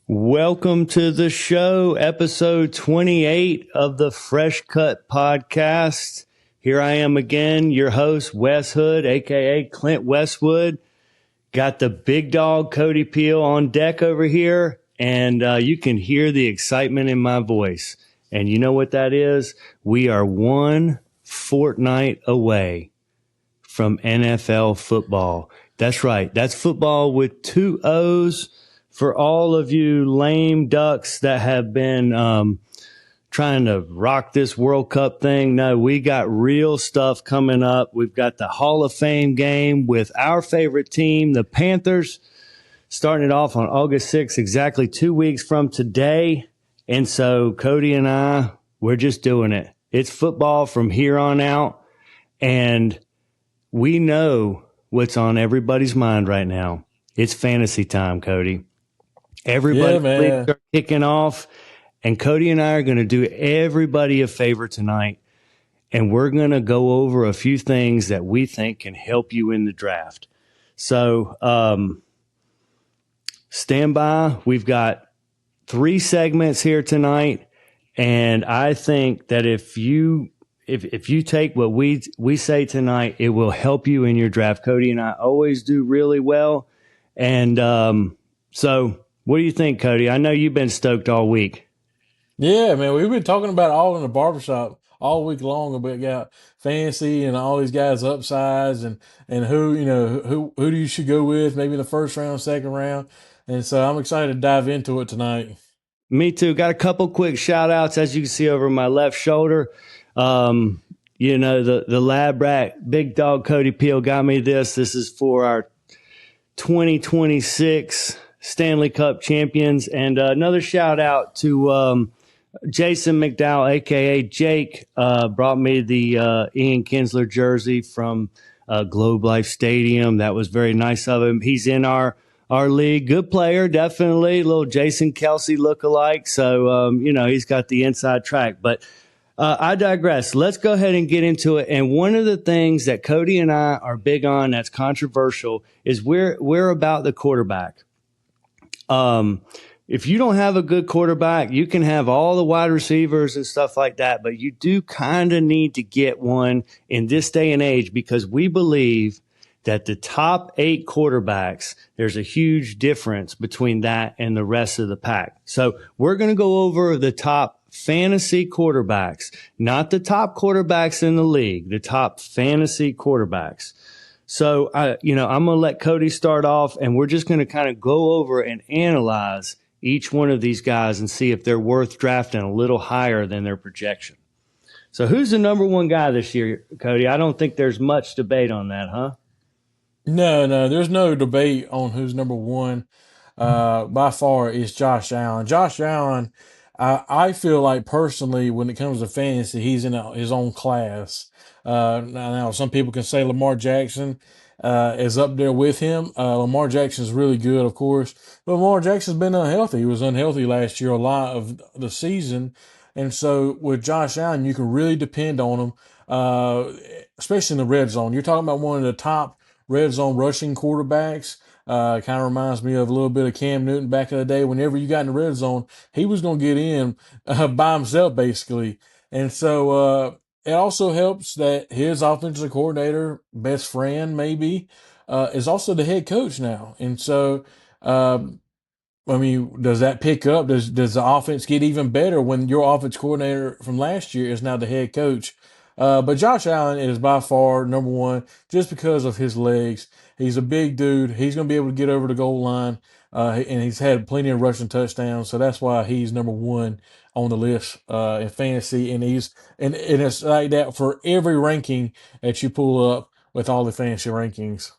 Welcome to the show, episode 28 of the Fresh Cut Podcast. Here I am again, your host, Wes Hood, a.k.a. Clint Westwood. Got the big dog, Cody Peel, on deck over here, and you can hear the excitement in my voice. And you know what that is? We are one fortnight away from NFL football. That's right. That's football with two O's. For all of you lame ducks that have been trying to rock this World Cup thing, no, we got real stuff coming up. We've got the Hall of Fame game with our favorite team, the Panthers, starting it off on August 6th, exactly 2 weeks from today. And so Cody and I, we're just doing it. It's football from here on out. And we know what's on everybody's mind right now. It's fantasy time, Cody. Everybody are kicking off, and Cody and I are going to do everybody a favor tonight, and we're going to go over a few things that we think can help you in the draft. So stand by. We've got 3 segments here tonight, and I think that if you take what we say tonight, it will help you in your draft. Cody and I always do really well, and so what do you think, Cody? I know you've been stoked all week. Yeah, man, we've been talking about it all in the barbershop all week long about fantasy and all these guys upsides and who you should go with, maybe in the first round, second round. And so I'm excited to dive into it tonight. Me too. Got a couple quick shout outs, as you can see over my left shoulder. The lab rat, big dog Cody Peel got me this. This is for our 2026 Stanley Cup champions. And another shout out to Jason McDowell, a.k.a. Jake, brought me the Ian Kinsler jersey from Globe Life Stadium. That was very nice of him. He's in our league. Good player, definitely. Little Jason Kelsey lookalike. So, he's got the inside track. But I digress. Let's go ahead and get into it. And one of the things that Cody and I are big on that's controversial is we're about the quarterback. If you don't have a good quarterback, you can have all the wide receivers and stuff like that, but you do kind of need to get one in this day and age because we believe that the top 8 quarterbacks, there's a huge difference between that and the rest of the pack. So we're going to go over the top fantasy quarterbacks, not the top quarterbacks in the league, the top fantasy quarterbacks. So, I'm going to let Cody start off, and we're just going to kind of go over and analyze each one of these guys and see if they're worth drafting a little higher than their projection. So who's the number one guy this year, Cody? I don't think there's much debate on that, huh? No, there's no debate on who's number one. By far, it's Josh Allen. Josh Allen, I feel like personally, when it comes to fantasy, he's in his own class. Now, some people can say Lamar Jackson is up there with him. Lamar Jackson's really good, of course, but Lamar Jackson's been unhealthy. He was unhealthy last year a lot of the season, and so with Josh Allen, you can really depend on him, especially in the red zone. You're talking about one of the top red zone rushing quarterbacks. Kind of reminds me of a little bit of Cam Newton back in the day. Whenever you got in the red zone, he was going to get in by himself, basically. And so it also helps that his offensive coordinator, best friend maybe, is also the head coach now. And so, does that pick up? Does the offense get even better when your offense coordinator from last year is now the head coach? But Josh Allen is by far number one just because of his legs. He's a big dude. He's going to be able to get over the goal line, and he's had plenty of rushing touchdowns, so that's why he's number one on the list in fantasy. And it's like that for every ranking that you pull up with all the fantasy rankings.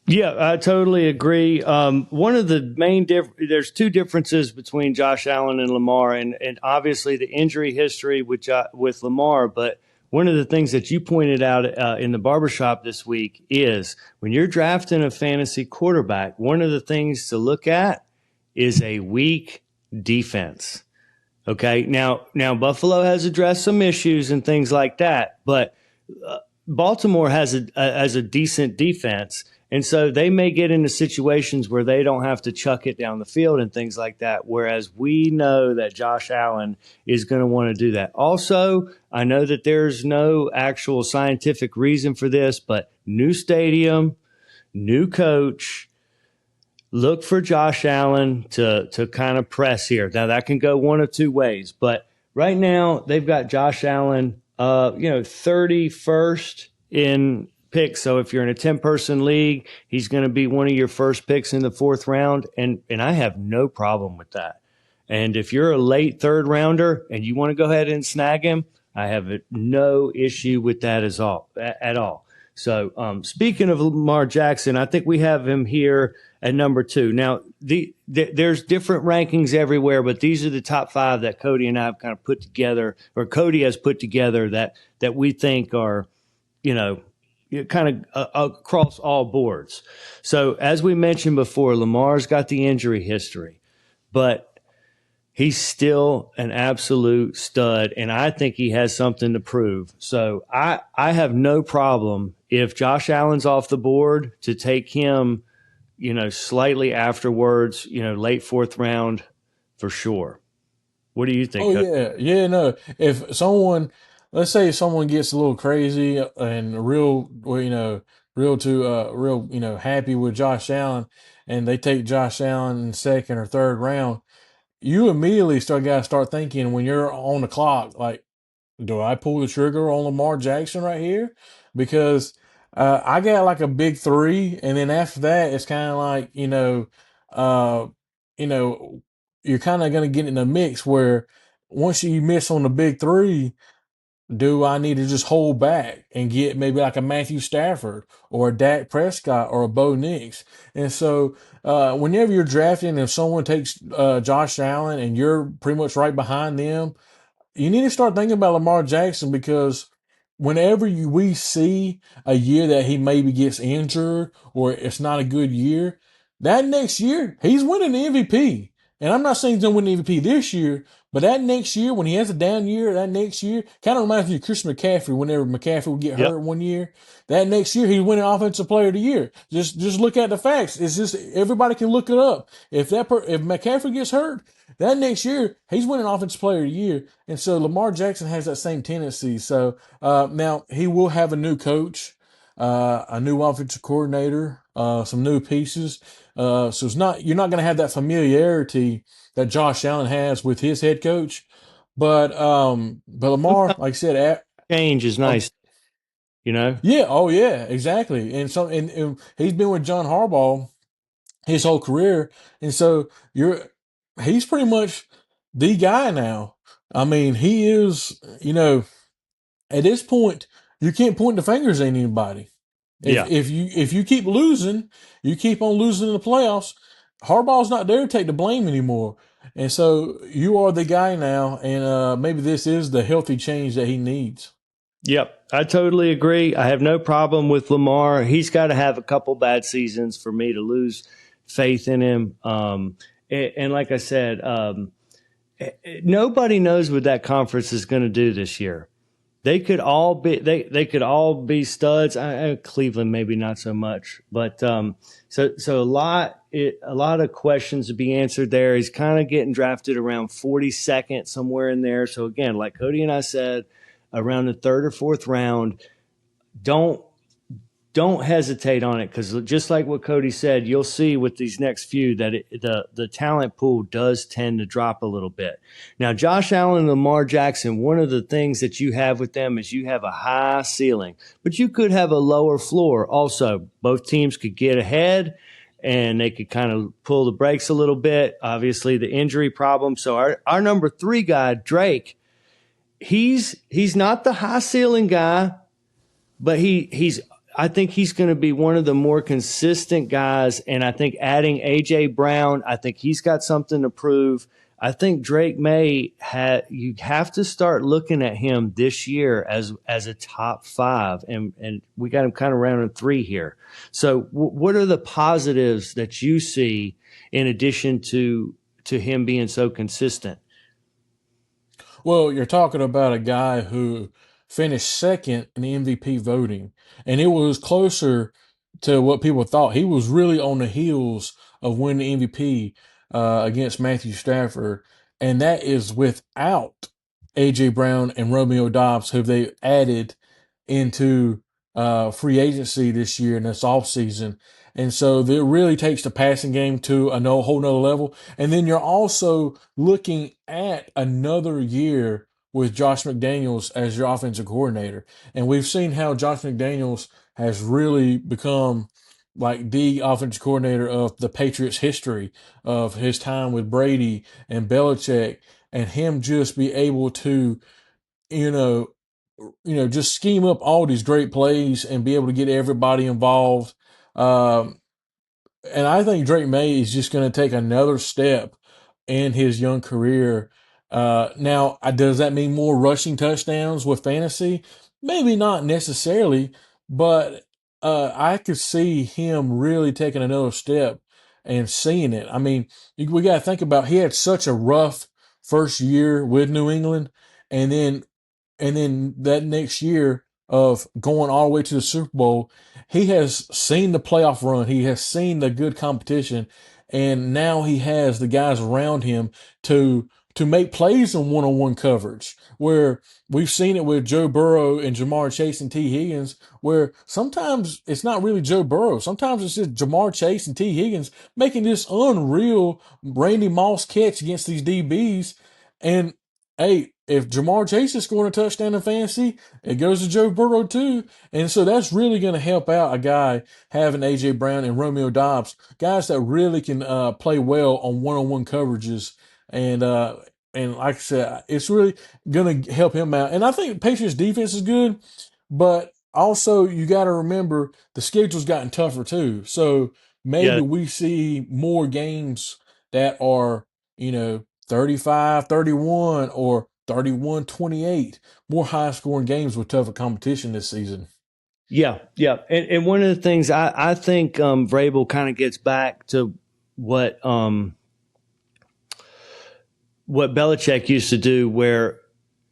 Yeah, I totally agree. One of the main there's 2 differences between Josh Allen and Lamar, and obviously the injury history with Lamar. But one of the things that you pointed out in the barbershop this week is when you're drafting a fantasy quarterback, one of the things to look at is a weak defense. Okay, now Buffalo has addressed some issues and things like that, but Baltimore has a decent defense. And so they may get into situations where they don't have to chuck it down the field and things like that. Whereas we know that Josh Allen is going to want to do that. Also, I know that there's no actual scientific reason for this, but new stadium, new coach, look for Josh Allen to kind of press here. Now that can go one of two ways, but right now they've got Josh Allen, 31st in picks. So if you're in a 10-person league, he's going to be one of your first picks in the 4th round, and I have no problem with that. And if you're a late 3rd rounder and you want to go ahead and snag him, I have no issue with that at all. So speaking of Lamar Jackson, I think we have him here at number 2. Now, there's different rankings everywhere, but these are the top 5 that Cody and I have kind of put together, or Cody has put together that we think are, kind of across all boards. So as we mentioned before, Lamar's got the injury history, but he's still an absolute stud, and I think he has something to prove. So I have no problem if Josh Allen's off the board to take him, slightly afterwards, late 4th round for sure. What do you think? Oh yeah, yeah. No, if someone, let's say someone gets a little crazy and real, well, real, happy with Josh Allen, and they take Josh Allen in 2nd or 3rd round, you immediately gotta start thinking when you're on the clock, like, do I pull the trigger on Lamar Jackson right here? Because I got like a big 3, and then after that, it's kind of like uh, you know, you're kind of gonna get in a mix where once you miss on the big 3, do I need to just hold back and get maybe like a Matthew Stafford or a Dak Prescott or a Bo Nix? And so, whenever you're drafting, if someone takes Josh Allen and you're pretty much right behind them, you need to start thinking about Lamar Jackson, because whenever we see a year that he maybe gets injured or it's not a good year, that next year he's winning the MVP. And I'm not saying he's going to win the MVP this year, but that next year, when he has a down year, that next year kind of reminds me of Chris McCaffrey. Whenever McCaffrey would get hurt one year, that next year he's winning Offensive Player of the Year. Just look at the facts. It's just everybody can look it up. If McCaffrey gets hurt, that next year he's winning Offensive Player of the Year. And so Lamar Jackson has that same tendency. So now he will have a new coach, a new offensive coordinator, some new pieces. So you're not going to have that familiarity that Josh Allen has with his head coach. But Lamar, like I said, change is nice, Yeah. Oh, yeah. Exactly. And he's been with John Harbaugh his whole career, and so he's pretty much the guy now. I mean, he is. At this point, you can't point the fingers at anybody. If you keep losing, you keep on losing in the playoffs. Harbaugh's not there to take the blame anymore, and so you are the guy now. And maybe this is the healthy change that he needs. Yep, I totally agree. I have no problem with Lamar. He's got to have a couple bad seasons for me to lose faith in him. And like I said, nobody knows what that conference is going to do this year. They could all be could all be studs. Cleveland maybe not so much, but so a lot of questions to be answered there. He's kind of getting drafted around 42nd, somewhere in there. So again, like Cody and I said, around the 3rd or 4th round, don't hesitate on it, because just like what Cody said, you'll see with these next few that the talent pool does tend to drop a little bit. Now, Josh Allen and Lamar Jackson, one of the things that you have with them is you have a high ceiling, but you could have a lower floor also. Both teams could get ahead and they could kind of pull the brakes a little bit. Obviously, the injury problem. So our number 3 guy, Drake, he's not the high ceiling guy, but I think he's going to be one of the more consistent guys. And I think adding A.J. Brown, I think he's got something to prove. I think Drake May you have to start looking at him this year as a top 5. And we got him kind of round 3 here. So what are the positives that you see in addition to him being so consistent? Well, you're talking about a guy who finished 2nd in the MVP voting, and it was closer to what people thought. He was really on the heels of winning the MVP against Matthew Stafford, and that is without A.J. Brown and Romeo Dobbs, who they added into free agency this year in this offseason. And so it really takes the passing game to a whole nother level. And then you're also looking at another year with Josh McDaniels as your offensive coordinator. And we've seen how Josh McDaniels has really become like the offensive coordinator of the Patriots history of his time with Brady and Belichick, and him just be able to, you know, just scheme up all these great plays and be able to get everybody involved. Um, and I think Drake May is just going to take another step in his young career. Now, does that mean more rushing touchdowns with fantasy? Maybe not necessarily, but I could see him really taking another step and seeing it. I mean, we got to think about he had such a rough first year with New England, and then that next year of going all the way to the Super Bowl, he has seen the playoff run. He has seen the good competition, and now he has the guys around him to make plays in one-on-one coverage. Where we've seen it with Joe Burrow and Jamar Chase and T. Higgins, where sometimes it's not really Joe Burrow. Sometimes it's just Jamar Chase and T. Higgins making this unreal Randy Moss catch against these DBs. And hey, if Jamar Chase is scoring a touchdown in fantasy, it goes to Joe Burrow too. And so that's really going to help out a guy having A.J. Brown and Romeo Dobbs, guys that really can play well on one-on-one coverages. And like I said, it's really going to help him out. And I think Patriots defense is good, but also you got to remember the schedule's gotten tougher too. So maybe Yeah. we see more games that are, 35-31 or 31-28, more high scoring games with tougher competition this season. Yeah, yeah. And one of the things I think Vrabel kind of gets back to what Belichick used to do, where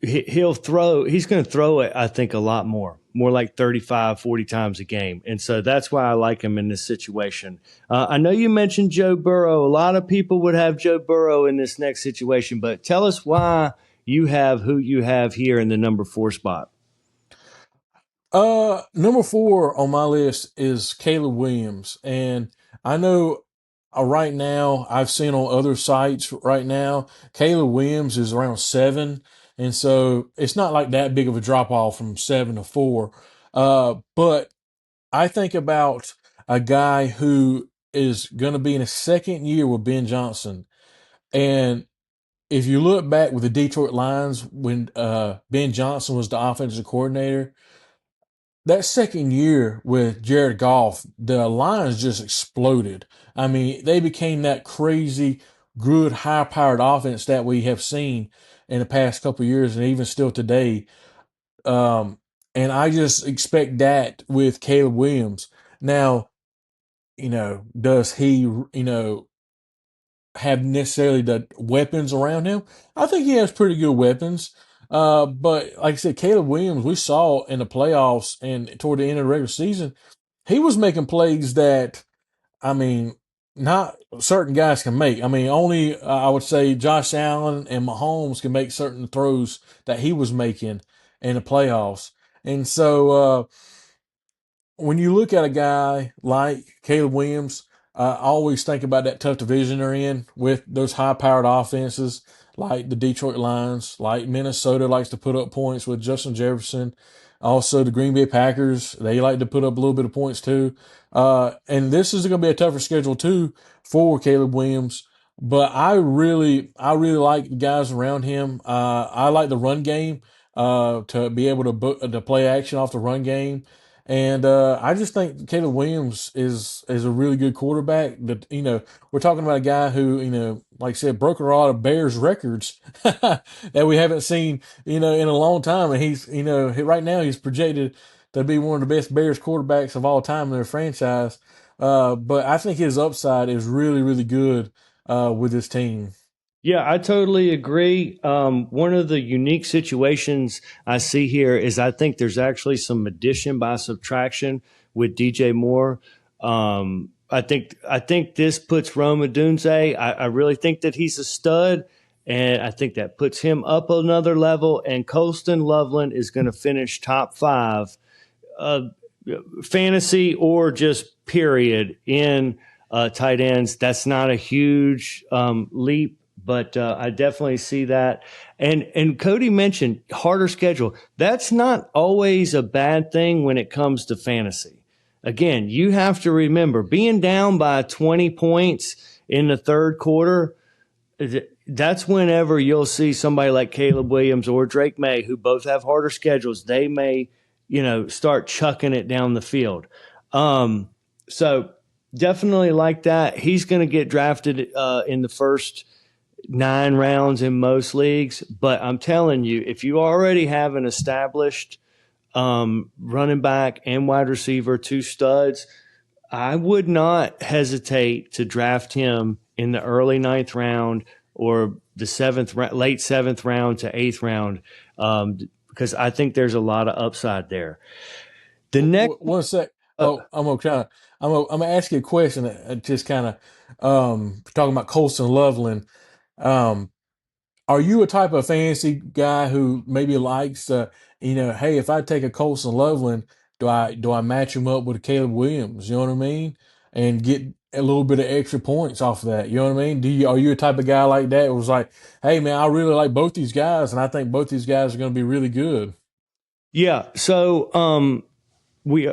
he's going to throw it, I think, a lot more like 35, 40 times a game. And so that's why I like him in this situation. I know you mentioned Joe Burrow. A lot of people would have Joe Burrow in this next situation, but tell us why you have who you have here in the number 4 spot. Number 4 on my list is Caleb Williams. And I know right now, I've seen on other sites right now, Caleb Williams is around 7. And so it's not like that big of a drop off from 7 to 4. But I think about a guy who is going to be in his second year with Ben Johnson. And if you look back with the Detroit Lions when Ben Johnson was the offensive coordinator, that second year with Jared Goff, the Lions just exploded. I mean, they became that crazy, good, high-powered offense that we have seen in the past couple of years, and even still today. And I just expect that with Caleb Williams. Now, does he, have necessarily the weapons around him? I think he has pretty good weapons. But like I said, Caleb Williams, we saw in the playoffs and toward the end of the regular season, he was making plays that, I mean, not certain guys can make. I mean, only I would say Josh Allen and Mahomes can make certain throws that he was making in the playoffs. And so when you look at a guy like Caleb Williams, I always think about that tough division they're in with those high-powered offenses like the Detroit Lions, like Minnesota likes to put up points with Justin Jefferson. Also, the Green Bay Packers, they like to put up a little bit of points too. And this is going to be a tougher schedule too for Caleb Williams. But I really like the guys around him. I like the run game to be able to play action off the run game. And I just think Caleb Williams is a really good quarterback. But we're talking about a guy who like I said, broke a lot of Bears records that we haven't seen in a long time. And he's right now he's projected to be one of the best Bears quarterbacks of all time in their franchise. But I think his upside is really really good with this team. Yeah, I totally agree. One of the unique situations I see here is I think there's actually some addition by subtraction with DJ Moore. I think this puts Rome Odunze. I really think that he's a stud, and I think that puts him up another level. And Colston Loveland is going to finish top five, uh, fantasy or just period in tight ends. That's not a huge leap, but I definitely see that. And Cody mentioned harder schedule. That's not always a bad thing when it comes to fantasy. Again, you have to remember being down by 20 points in the third quarter. That's whenever you'll see somebody like Caleb Williams or Drake May, who both have harder schedules. They may, start chucking it down the field. So definitely like that. He's going to get drafted in the first 9 rounds in most leagues. But I'm telling you, if you already have an established running back and wide receiver, two studs, I would not hesitate to draft him in the early 9th round or the late 7th round to 8th round, because I think there's a lot of upside there. The next, One sec. Oh, I'm gonna ask you a question. Just kind of talking about Colston Loveland. Um, Are you a type of fantasy guy who maybe likes, hey, if I take a Colson Loveland, do I match him up with a Caleb Williams? You know what I mean, and get a little bit of extra points off of that. You know what I mean? Are you a type of guy like that? It was like, hey man, I really like both these guys, and I think both these guys are going to be really good. yeah. So we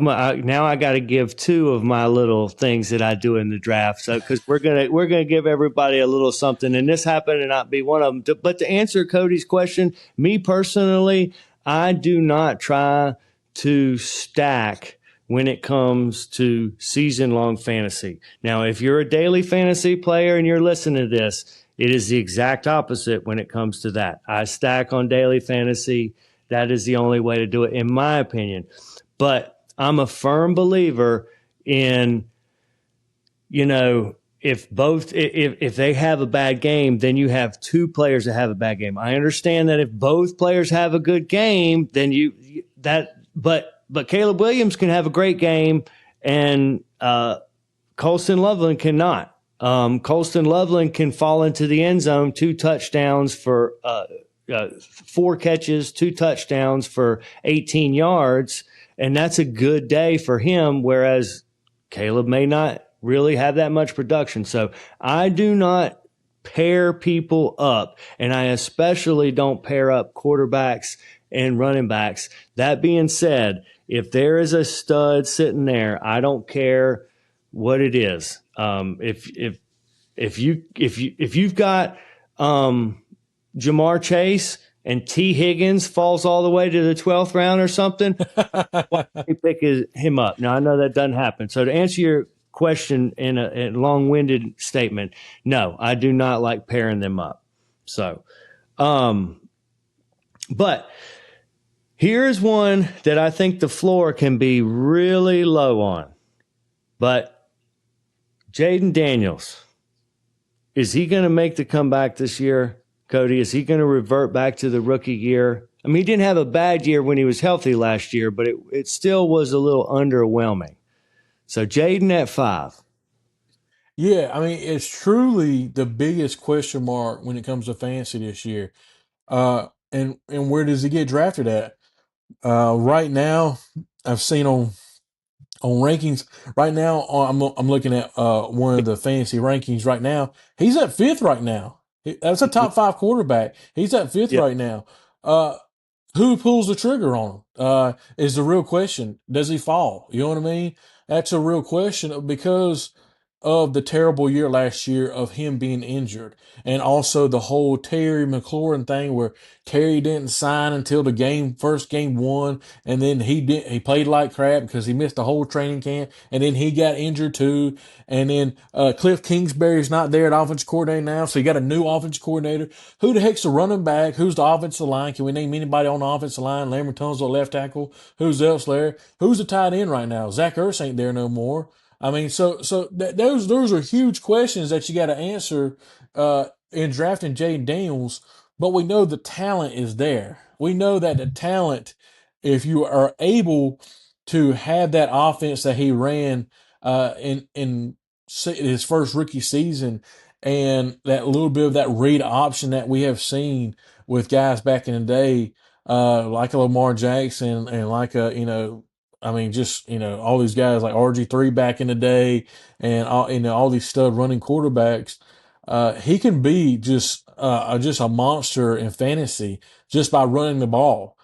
now I got to give two of my little things that I do in the draft. So because we're gonna give everybody a little something, and this happened to not be one of them. But to answer Cody's question, me personally, I do not try to stack when it comes to season long fantasy. Now, if you're a daily fantasy player and you're listening to this, it is the exact opposite when it comes to that. I stack on daily fantasy. That is the only way to do it, in my opinion. But I'm a firm believer in, if they have a bad game, then you have two players that have a bad game. I understand that if both players have a good game, then but Caleb Williams can have a great game, and Colston Loveland cannot. Colston Loveland can fall into the end zone, 2 touchdowns for 4 catches, 2 touchdowns for 18 yards. And that's a good day for him, whereas Caleb may not really have that much production. So I do not pair people up, and I especially don't pair up quarterbacks and running backs. That being said, if there is a stud sitting there, I don't care what it is. If you've got Jamar Chase and T. Higgins falls all the way to the 12th round or something, why don't you pick him up? Now, I know that doesn't happen. So to answer your question in a long-winded statement, no, I do not like pairing them up. So, but here's one that I think the floor can be really low on. But Jaden Daniels, is he going to make the comeback this year? Cody, is he going to revert back to the rookie year? I mean, he didn't have a bad year when he was healthy last year, but it still was a little underwhelming. So Jaden at 5. Yeah, I mean, it's truly the biggest question mark when it comes to fantasy this year. And where does he get drafted at? Right now, I've seen on rankings right now. I'm looking at one of the fantasy rankings right now. He's at 5th right now. That's a top 5 quarterback. He's at 5th Yep. right now. Who pulls the trigger on him? Is the real question. Does he fall? You know what I mean? That's a real question because of the terrible year last year of him being injured. And also the whole Terry McLaurin thing where Terry didn't sign until the first game 1. And then he played like crap because he missed the whole training camp. And then he got injured too. And then, Cliff Kingsbury's not there at offensive coordinator now. So you got a new offensive coordinator. Who the heck's the running back? Who's the offensive line? Can we name anybody on the offensive line? Larry Tunzel, left tackle. Who's else there? Who's the tight end right now? Zach Ertz ain't there no more. I mean, those are huge questions that you got to answer in drafting Jaden Daniels. But we know the talent is there. We know that the talent, if you are able to have that offense that he ran in his first rookie season, and that little bit of that read option that we have seen with guys back in the day, like a Lamar Jackson and like I mean, just all these guys like RG3 back in the day, and all these stud running quarterbacks. He can be just a monster in fantasy just by running the ball.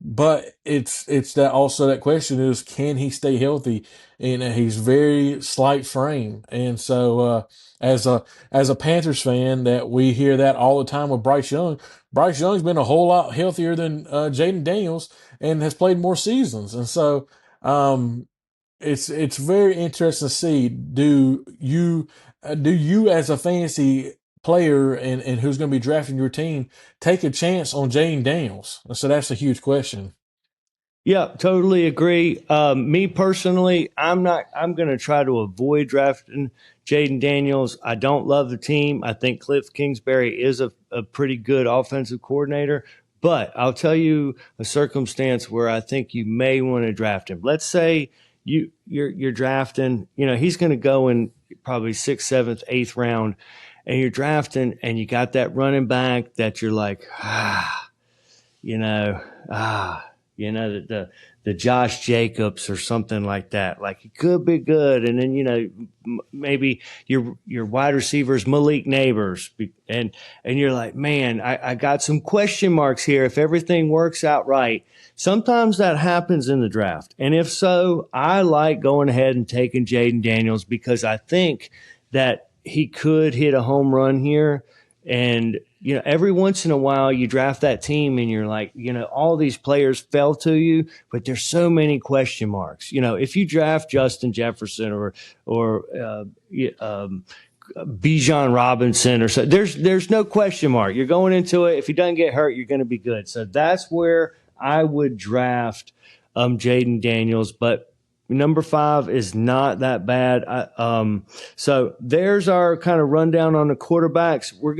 But it's that also that question is, can he stay healthy? And he's very slight frame, and so as a Panthers fan, that we hear that all the time with Bryce Young. Bryce Young's been a whole lot healthier than Jaden Daniels and has played more seasons, and so it's very interesting to see. Do you as a fantasy player and who's going to be drafting your team take a chance on Jaden Daniels? So that's a huge question. Yeah, totally agree. Me personally, I'm going to try to avoid drafting Jaden Daniels. I don't love the team. I think Cliff Kingsbury is a pretty good offensive coordinator, but I'll tell you a circumstance where I think you may want to draft him. Let's say you're drafting, he's going to go in probably sixth, seventh, eighth round, and you're drafting, and you got that running back that you're like, the Josh Jacobs or something like that. Like, he could be good, and then maybe your wide receivers Malik Neighbors, and you're like, man, I got some question marks here if everything works out right. Sometimes that happens in the draft, and if so, I like going ahead and taking Jaden Daniels because I think that he could hit a home run here. And every once in a while you draft that team and you're like, all these players fell to you, but there's so many question marks. If you draft Justin Jefferson or Bijan Robinson or so, there's no question mark. You're going into it. If he doesn't get hurt, you're going to be good. So that's where I would draft Jaden Daniels, but number 5 is not that bad. So there's our kind of rundown on the quarterbacks. We're